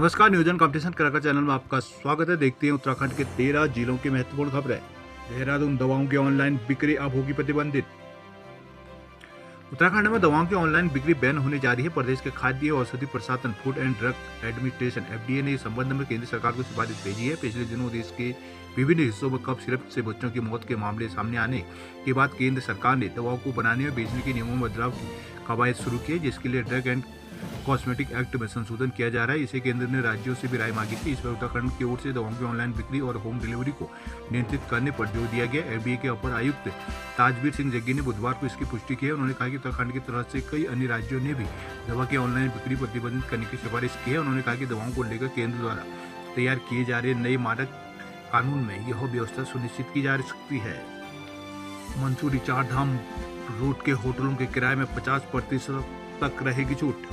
नमस्कार, नियोजन कंपटीशन कराकर चैनल में आपका स्वागत है। देखते हैं उत्तराखंड के 13 जिलों की महत्वपूर्ण खबरें। देहरादून दवाओं की ऑनलाइन बिक्री अब होगी प्रतिबंधित। उत्तराखंड में दवाओं की ऑनलाइन बिक्री बैन होने जा रही है। प्रदेश के खाद्य और औषधि प्रशासन food and drug administration (FDA) ने इस संबंध में केंद्र सरकार को सिफारिश भेजी है। पिछले दिनों देश के विभिन्न हिस्सों में कफ सिरप से बच्चों की मौत के मामले सामने आने के बाद केंद्र सरकार ने दवाओं को बनाने और बेचने के नियमों में बदलाव की कवायद शुरू की है, जिसके लिए ड्रग एंड कॉस्मेटिक एक्ट में संशोधन किया जा रहा है। इसे केंद्र ने राज्यों से भी राय मांगी थी। इस पर उत्तराखंड की ओर से दवाओं की ऑनलाइन बिक्री और होम डिलीवरी को नियंत्रित करने पर जोर दिया गया। FDA के अपर आयुक्त ताजवीर सिंह जग्गी ने बुधवार को इसकी पुष्टि की है। उन्होंने कहा कि उत्तराखंड की तरह से कई अन्य राज्यों ने भी दवा की ऑनलाइन बिक्री प्रतिबंधित करने की सिफारिश की है। उन्होंने कहा कि दवाओं को लेकर केंद्र द्वारा तैयार किए जा रहे नए मानक कानून में यह व्यवस्था सुनिश्चित की जा सकती है। मंसूरी चार धाम रूट के होटलों के किराए में 50% तक रहेगी छूट।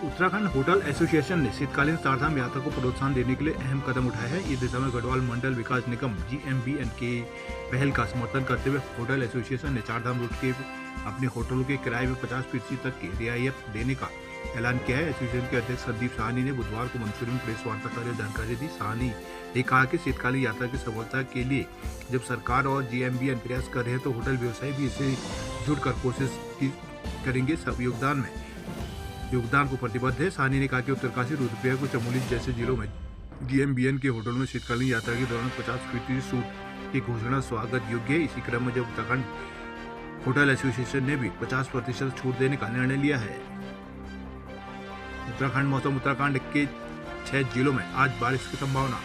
उत्तराखंड होटल एसोसिएशन ने शीतकालीन चारधाम यात्रा को प्रोत्साहन देने के लिए अहम कदम उठाया है। इस दिशा में गढ़वाल मंडल विकास निगम (GMBN) के पहल का समर्थन करते हुए होटल एसोसिएशन ने चारधाम रूट के अपने होटलों के किराए में 50% तक की रियायत देने का ऐलान किया है। एसोसिएशन के अध्यक्ष संदीप साहनी ने बुधवार को मंसूरी में प्रेस वार्ता कर जानकारी दी। साहनी ने कहा कि शीतकालीन यात्रा की सफलता के लिए जब सरकार और GMBN प्रयास कर रहे हैं तो होटल व्यवसायी भी इससे जुड़कर कोशिश करेंगे। सब योगदान को प्रतिबद्ध है। साहनी ने कहा कि उत्तरकाशी, रुद्रप्रयाग और चमोली जैसे जिलों में GMBN के होटलों में शीतकालीन यात्रा के दौरान 50% छूट की घोषणा स्वागत योग्य है। इसी क्रम में जब उत्तराखंड होटल एसोसिएशन ने भी 50% छूट देने का निर्णय लिया है। उत्तराखंड मौसम। उत्तराखंड के 6 जिलों में आज बारिश की संभावना।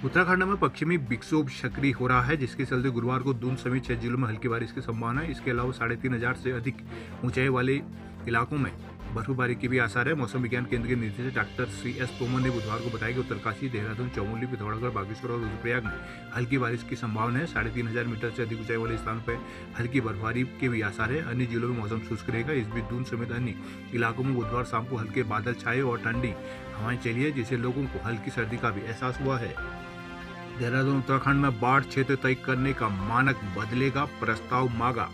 उत्तराखंड में पश्चिमी विक्षोभ सक्रिय हो रहा है, जिसके चलते गुरुवार को दून समेत 6 जिलों में हल्की बारिश की संभावना है। इसके अलावा 3500 से अधिक ऊंचाई वाले इलाकों में बर्फबारी के भी आसार है। मौसम विज्ञान केंद्र के निदेशक डॉक्टर CS तोमर ने बुधवार को बताया कि उत्तरकाशी, देहरादून, चमोली, पिथौरागढ़, बागेश्वर और रुद्रप्रयाग में हल्की बारिश की संभावना है। 3500 मीटर से अधिक ऊंचाई वाले स्थानों पर हल्की बर्फबारी के भी आसार है। अन्य जिलों में मौसम शुष्क रहेगा। इस बीच दून समेत अन्य इलाकों में बुधवार शाम को हल्के बादल छाए और ठंडी हवाएं चली है, जिससे लोगों को हल्की सर्दी का भी एहसास हुआ है। देहरादून। उत्तराखंड में बाढ़ क्षेत्र तय करने का मानक बदलेगा, प्रस्ताव मांगा।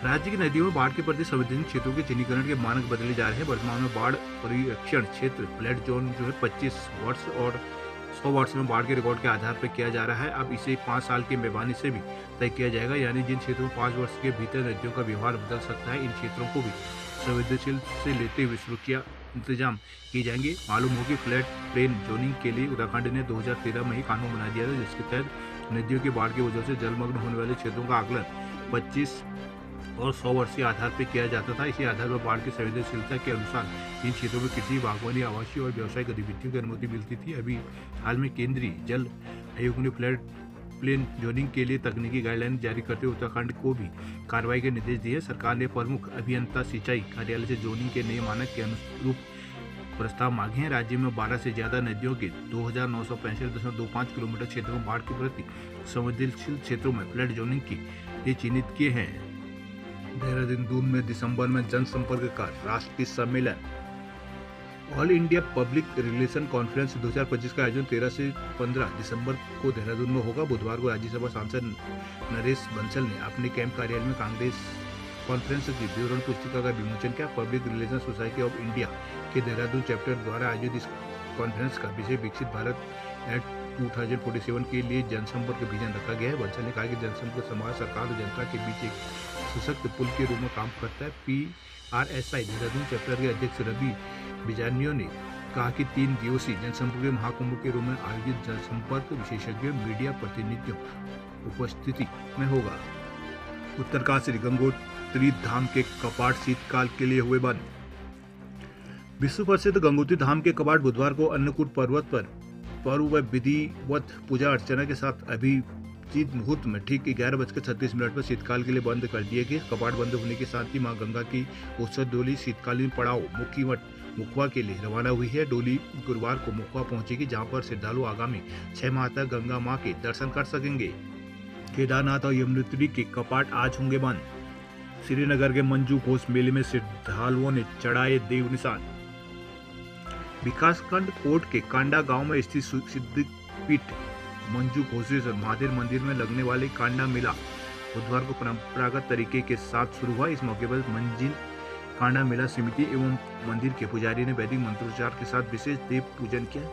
राज्य की नदियों में बाढ़ के प्रति संवेदनशील क्षेत्रों के चिन्हीकरण के मानक बदले जा रहे हैं। वर्तमान में बाढ़ परिरक्षण क्षेत्र फ्लड जोन जो है 25 वर्ष और 100 वर्ष में बाढ़ के रिकॉर्ड के आधार पर किया जा रहा है। अब इसे 5 साल की मेबानी से भी तय किया जाएगा, यानी जिन क्षेत्रों में 5 वर्ष के भीतर नदियों का व्यवहार बदल सकता है, इन क्षेत्रों को भी संवेदनशील से लेते हुए सुरक्षा इंतजाम किए जाएंगे। मालूम हो कि फ्लड प्लेन जोनिंग के लिए उत्तराखंड ने 2013 में ही कानून बना दिया था, जिसके तहत नदियों की बाढ़ की वजह से जलमग्न होने वाले क्षेत्रों का आकलन 25 और 100 वर्षीय आधार पर किया जाता था। इसी आधार पर बाढ़ की संवेदनशीलता के अनुसार इन क्षेत्रों में कृषि, बागवानी, आवासीय और व्यावसायिक गतिविधियों की अनुमति मिलती थी। अभी हाल में केंद्रीय जल आयोग ने फ्लड प्लेन जोनिंग के लिए तकनीकी गाइडलाइन जारी करते हुए उत्तराखंड को भी कार्रवाई के निर्देश दिए। सरकार ने प्रमुख अभियंता सिंचाई कार्यालय से जोनिंग के नए मानक के अनुरूप प्रस्ताव मांगे हैं। राज्य में 12 से ज्यादा नदियों के 2965.25 किलोमीटर क्षेत्रों में बाढ़ के प्रति संवेदनशील क्षेत्रों में फ्लड जोनिंग के लिए चिन्हित किए हैं। देहरादून में दिसंबर में जनसंपर्क का राष्ट्रीय सम्मेलन all India public relation conference 2025 का आयोजन 13 से 15 दिसंबर को देहरादून में होगा। बुधवार को राज्यसभा सांसद नरेश बंसल ने अपने कैंप कार्यालय में कांग्रेस कॉन्फ्रेंस की विवरण पुस्तिका का विमोचन किया। Public relation society of India के देहरादून चैप्टर द्वारा आयोजित इस कॉन्फ्रेंस का विषय विकसित भारत एट 2047 के लिए जनसंपर्क विजन रखा गया है। बंसल ने कहा कि जनसंपर्क समाज, सरकार और जनता के बीच एक सशक्त पुल के रूप में काम करता है। PRSI देहरादून चैप्टर के अध्यक्ष रवि बिजानियो ने कहा कि 3 दिवसीय जनसंपर्क महाकुंभ के रूप में आयोजित जनसंपर्क विशेषज्ञों, मीडिया प्रतिनिधियों उपस्थिति में होगा। उत्तरकाशी गंगोत्री धाम के कपाट शीतकाल के लिए हुए बंद। विश्व प्रसिद्ध गंगोत्री धाम के कपाट बुधवार को अन्नकूट पर्वत पर पर्व व विधिवत पूजा अर्चना के साथ अभिजीत मुहूर्त में ठीक 11:36 पर शीतकाल के लिए बंद कर दिए गए। कपाट बंद होने के साथ ही मां गंगा की उत्सव डोली शीतकालीन पड़ाव मुखीमठ मुखवा के लिए रवाना हुई है। डोली गुरुवार को मुखवा पहुंचेगी, जहां पर श्रद्धालु आगामी 6 माह तक गंगा मां के दर्शन कर सकेंगे। केदारनाथ और यमुनोत्री के कपाट आज होंगे बंद। श्रीनगर के मंजू घोष मेले में श्रद्धालुओं ने चढ़ाए देव निशान। विकासखंड कोट के कांडा गांव में स्थित सिद्धपीठ मंजू घोषेश्वर महादेव मंदिर में लगने वाले कांडा मेला बुधवार को परंपरागत तरीके के साथ शुरू हुआ। इस मौके पर मंजिल कांडा मेला समिति एवं मंदिर के पुजारी ने वैदिक मंत्रोच्चार के साथ विशेष देव पूजन किया।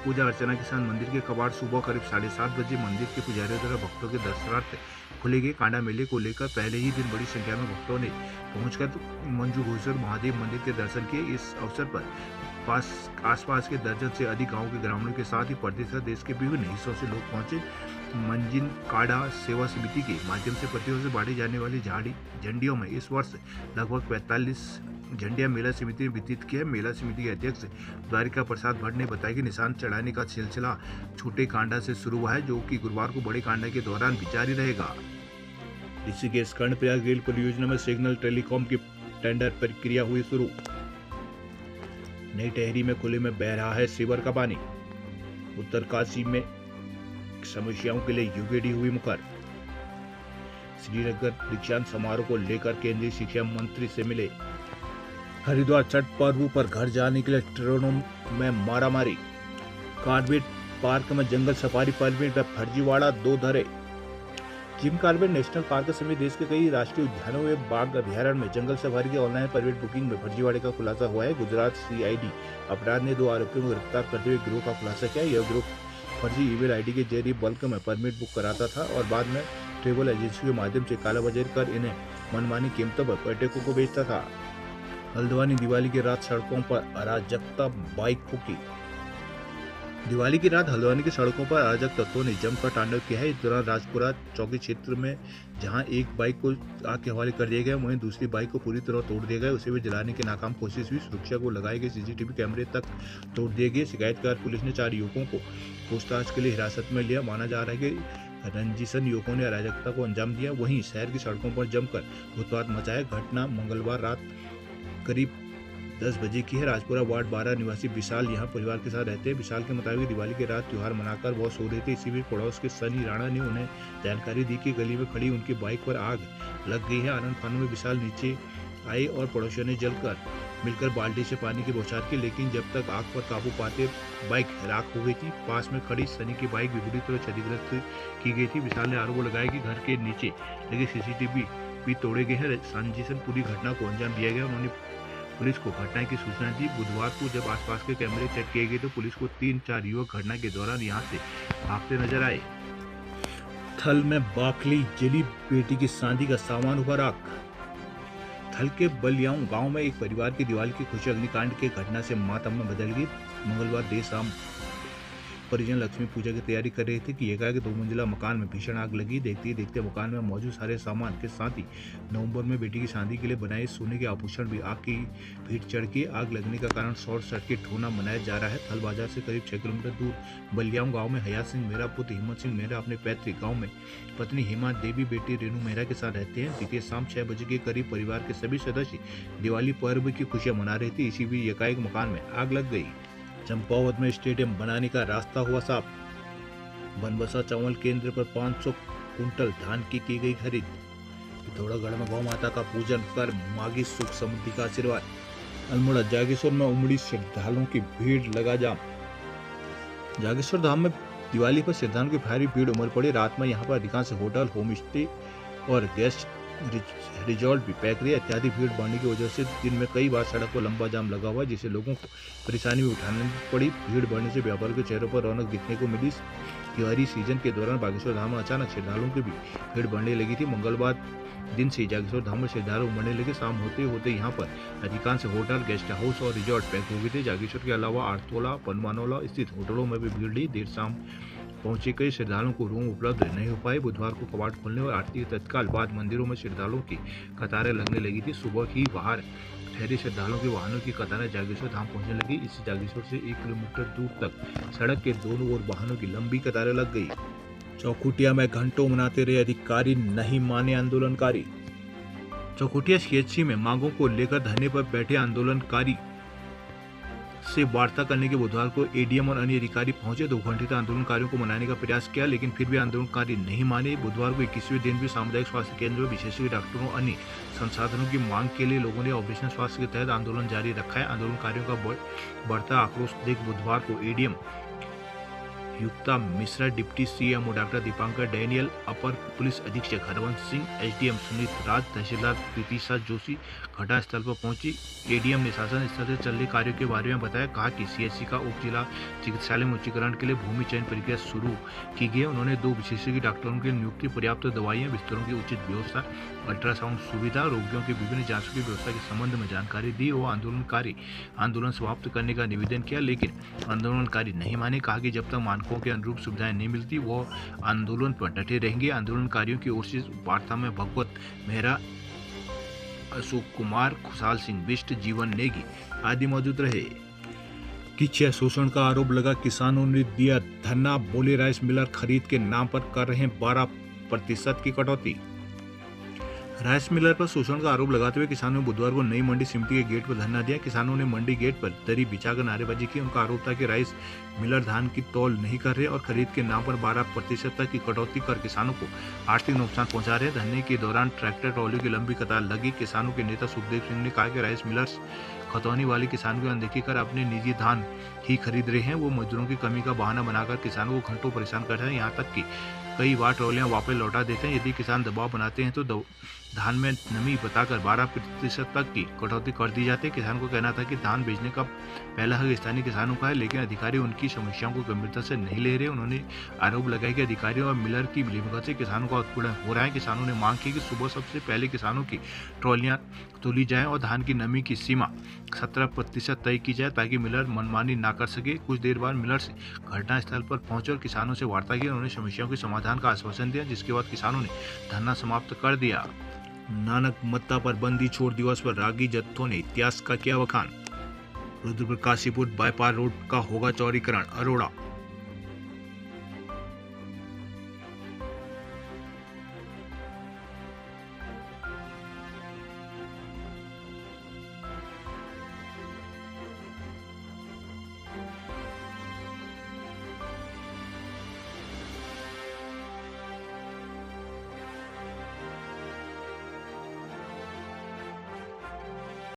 पूजा अर्चना के साथ मंदिर के कपाट सुबह करीब 7:30 बजे मंदिर के पुजारियों द्वारा भक्तों के दर्शनार्थ खुले गए। कांडा मेले को लेकर पहले ही दिन बड़ी संख्या में भक्तों ने पहुंचकर मंजू घोषेश्वर महादेव मंदिर के दर्शन किए। इस अवसर पर आसपास के दर्जन से अधिक गांवों के ग्रामीणों के साथ ही प्रदेश और देश के विभिन्न हिस्सों से लोग पहुंचे। मंजिन काड़ा सेवा समिति के माध्यम से प्रतिवर्ष से बांटी जाने वाली झंडियों में इस वर्ष लगभग 45 झंडियां मेला समिति ने वितरित की है। मेला समिति के अध्यक्ष द्वारिका प्रसाद भट्ट ने बताया कि निशान चढ़ाने का सिलसिला छोटे कांडा से शुरू हुआ है, जो कि गुरुवार को बड़े कांडा के दौरान भी जारी रहेगा। ऋषिकेश कर्णप्रयाग रेल परियोजना में सिग्नल टेलीकॉम की टेंडर प्रक्रिया हुई शुरू। नई टहरी में खुले में बह रहा है सीवर का पानी। उत्तरकाशी में समस्याओं के लिए यूबीडी हुई मुकर। श्रीनगर दीक्षांत समारोह को लेकर केंद्रीय शिक्षा मंत्री से मिले। हरिद्वार छठ पर्व पर घर जाने के लिए ट्रेनों में मारामारी। कार्बेट पार्क में जंगल सफारी परमिट में फर्जीवाड़ा, 2 धरे। जिम कार्बेट नेशनल पार्क समेत देश के कई राष्ट्रीय उद्यानों एवं बाघ अभ्यारण्य में जंगल सफारी के ऑनलाइन परमिट बुकिंग में फर्जीवाड़े का खुलासा हुआ है। गुजरात सीआईडी अपराध ने 2 आरोपियों को गिरफ्तार करते हुए गिरोह का खुलासा किया। यह गिरोह फर्जी ईमेल आईडी के जरिए बल्क में परमिट बुक कराता था और बाद में ट्रेवल एजेंसी के माध्यम से कालाबाजारी कर इन्हें मनमानी कीमतों पर पर्यटकों को बेचता था। हल्द्वानी दिवाली की रात सड़कों पर अराजकता, बाइक फूकी। दिवाली की रात हल्द्वानी की सड़कों पर अराजक तत्वों ने जमकर तांडव किया है। इस दौरान राजपुरा चौकी क्षेत्र में जहां एक बाइक को आग के हवाले कर दिया गया, वहीं दूसरी बाइक को पूरी तरह तोड़ दिया गया। उसे भी जलाने की नाकाम कोशिश हुई। सुरक्षा को लगाए गए सीसीटीवी कैमरे तक तोड़ दिए गए। शिकायतकार पुलिस ने 4 युवकों को पूछताछ के लिए हिरासत में लिया। माना जा रहा है कि रंजिशन युवकों ने अराजकता को अंजाम दिया, वहीं शहर की सड़कों पर जमकर उत्पात मचाया। घटना मंगलवार रात करीब 10 बजे की है। राजपुरा वार्ड 12 निवासी विशाल यहाँ परिवार के साथ रहते हैं। विशाल के मुताबिक दिवाली की रात त्योहार मनाकर वो सो रहे थे। इसी बीच पड़ोस के सनी राणा ने उन्हें जानकारी दी कि गली में खड़ी उनकी बाइक पर आग लग गई है। आनंद फानों में विशाल नीचे आए और पड़ोसियों ने जलकर मिलकर बाल्टी से पानी की बौछार की, लेकिन जब तक आग पर काबू पाते बाइक राख हो गई थी। पास में खड़ी सनी की बाइक भी बुरी तरह क्षतिग्रस्त की गई थी। विशाल ने आरोप लगाया कि घर के नीचे लगे सीसीटीवी भी तोड़े गए हैं। संजीसन पूरी घटना को अंजाम दिया गया। उन्होंने पुलिस को घटना की सूचना दी। बुधवार को जब आसपास के कैमरे चेक किए गए तो पुलिस को 3-4 युवक घटना के दौरान यहां से भागते नजर आए। थल में बाखली जली, बेटी की शादी का सामान हुआ राख। थल के बलियाऊं गांव में एक परिवार की दिवाली की खुशी अग्निकांड की घटना से मातम में बदल गई। मंगलवार देर शाम परिजन लक्ष्मी पूजा की तैयारी कर रहे थे कि एकाएक 2 मंजिला मकान में भीषण आग लगी। देखते ही देखते मकान में मौजूद सारे सामान के साथ ही नवंबर में बेटी की शादी के लिए बनाए सोने के आभूषण भी आग की भीड़ चढ़ गई। आग लगने का कारण शॉर्ट सर्किट होना मनाया जा रहा है। थल बाजार से करीब 6 किलोमीटर दूर बलियाऊं गाँव में हयात सिंह मेहरा पुत्र हिम्मत सिंह मेहरा अपने पैतृक गाँव में पत्नी हेमा देवी बेटी रेणु मेहरा के साथ रहते हैं। बीते शाम 6 बजे के करीब परिवार के सभी सदस्य दिवाली पर्व की खुशियां मना रहे थे। इसी बीच एकाएक मकान में आग लग गई। चंपावत में स्टेडियम बनाने का रास्ता हुआ साफ। बनबसा चावल केंद्र पर 500 कुंटल धान की गई खरीद। पिथौरागढ़ में गौ माता का पूजन कर मांगी सुख समृद्धि का आशीर्वाद। अल्मोड़ा जागेश्वर में उमड़ी श्रद्धालुओं की भीड़, लगा जाम। जागेश्वर धाम में दिवाली पर श्रद्धालुओं की भारी भीड़ उमड़ पड़ी। रात में यहाँ पर अधिकांश होटल, होम स्टे और गेस्ट रिजॉर्ट भी पैक रहे। इत्यादि भीड़ बढ़ने की वजह से दिन में कई बार सड़क पर लंबा जाम लगा हुआ, जिससे लोगों को परेशानी भी उठानी पड़ी। भीड़ बढ़ने से व्यापारियों के चेहरों पर रौनक दिखने को मिली। त्योहारी सीजन के दौरान बागेश्वर धाम में अचानक श्रद्धालुओं की भी भीड़ बढ़ने लगी थी। मंगलवार दिन से जागेश्वर धाम में श्रद्धालु उमड़ने लगे। शाम होते होते यहाँ पर अधिकांश होटल, गेस्ट हाउस और रिजॉर्ट पैक हो गए थे। जागेश्वर के अलावा आरतोला, पनमानोला स्थित होटलों में भी भीड़ रही। देर शाम पहुंचे कई श्रद्धालुओं को रूम उपलब्ध नहीं हो पाए। बुधवार को कपाट खोलने और आरती के तत्काल बाद मंदिरों में श्रद्धालुओं की कतारें लगने लगी थी। सुबह ही बाहर ठहरे श्रद्धालुओं के वाहनों की कतारें जागेश्वर धाम पहुंचने लगी। इससे जागेश्वर से 1 किलोमीटर दूर तक सड़क के दोनों ओर वाहनों की लंबी कतारें लग गई। चौखुटिया में घंटों मनाते रहे अधिकारी, नहीं माने आंदोलनकारी। चौखुटिया सीएचसी में मांगों को लेकर धरने पर बैठे आंदोलनकारी से वार्ता करने के बुधवार को एडीएम और अन्य अधिकारी पहुंचे। 2 घंटे तक आंदोलनकारियों को मनाने का प्रयास किया, लेकिन फिर भी आंदोलनकारी नहीं माने। बुधवार को 21वें दिन भी सामुदायिक स्वास्थ्य केंद्रों, विशेषज्ञ डॉक्टरों, अन्य संसाधनों की मांग के लिए लोगों ने ऑपरेशन स्वास्थ्य के तहत आंदोलन जारी रखा है। आंदोलनकारियों का बढ़ता आक्रोश देख बुधवार को ADM Yukta Mishra, deputy CMO doctor Dipankar Daniel, अपर पुलिस अधीक्षक हरवंश सिंह, एसडीएम सुनीत राज, तहसीलदार प्रीतिशा जोशी घटना स्थल पर पहुंची। एडीएम ने शासन स्तर से चल रहे कार्यों के बारे में बताया। कहा कि सीएचसी का उप जिला चिकित्सालय में उच्चीकरण के लिए भूमि चयन प्रक्रिया शुरू की गई है। उन्होंने 2 विशेषज्ञ डॉक्टरों की नियुक्ति, पर्याप्त दवाइयां, बिस्तरों की उचित व्यवस्था, अल्ट्रासाउंड सुविधा, रोगियों की विभिन्न जांचों की व्यवस्था के संबंध में जानकारी दी और आंदोलन समाप्त करने का निवेदन किया, लेकिन आंदोलनकारी नहीं माने। कहा कि जब तक मानकों के अनुरूप सुविधाएं नहीं मिलती वो आंदोलन पर डटे रहेंगे। आंदोलनकारियों की ओर से वार्ता में भगवत मेहरा, अशोक कुमार, खुशहाल सिंह बिष्ट, जीवन नेगी आदि मौजूद रहे। किच्छा शोषण का आरोप लगा, किसानों ने दिया धरना, बोले राइस मिलर खरीद के नाम पर कर रहे 12% की कटौती। राइस मिलर पर शोषण का आरोप लगाते हुए किसानों ने बुधवार को नई मंडी समिति के गेट पर धरना दिया। किसानों ने मंडी गेट पर दरी बिछाकर नारेबाजी की। उनका आरोप था कि राइस मिलर धान की तौल नहीं कर रहे और खरीद के नाम पर 12% तक की कटौती कर किसानों को आर्थिक नुकसान पहुंचा रहे। धरने के दौरान ट्रैक्टर ट्रॉली की लंबी कतार लगी। किसानों के नेता सुखदेव सिंह ने कहा कि राइस मिलर्स खतौनी वाले किसानों की अनदेखी कर अपने निजी धान ही खरीद रहे हैं। वो मजदूरों की कमी का बहाना बनाकर किसानों को घंटों परेशान कर रहे हैं। यहाँ तक कि कई बार ट्रॉलियां वापस लौटा देते हैं। यदि किसान दबाव बनाते हैं तो धान में नमी बताकर 12% तक की कटौती कर दी जाती है। किसान को कहना था कि धान बेचने का पहला हक स्थानीय किसानों का है, लेकिन अधिकारी उनकी समस्याओं को गंभीरता से नहीं ले रहे। उन्होंने आरोप लगाया कि अधिकारियों और मिलर की मिलीभगत से किसानों का उत्पीड़न हो रहा है। किसानों ने मांग की कि सुबह सबसे पहले किसानों की ट्रॉलियां तोली जाए और धान की नमी की सीमा 17% तय की जाए ताकि मिलर मनमानी ना कर सके। कुछ देर बाद मिलर से घटनास्थल पर पहुंचे और किसानों से वार्ता की। उन्होंने समस्याओं के समाधान का आश्वासन दिया, जिसके बाद किसानों ने धरना समाप्त कर दिया। नानक मत्ता पर बंदी छोड़ दिवस पर रागी जत्थों ने इतिहास का किया बखान। रुद्रप्रकाशीपुर बाईपास रोड का होगा चौड़ीकरण, अरोड़ा।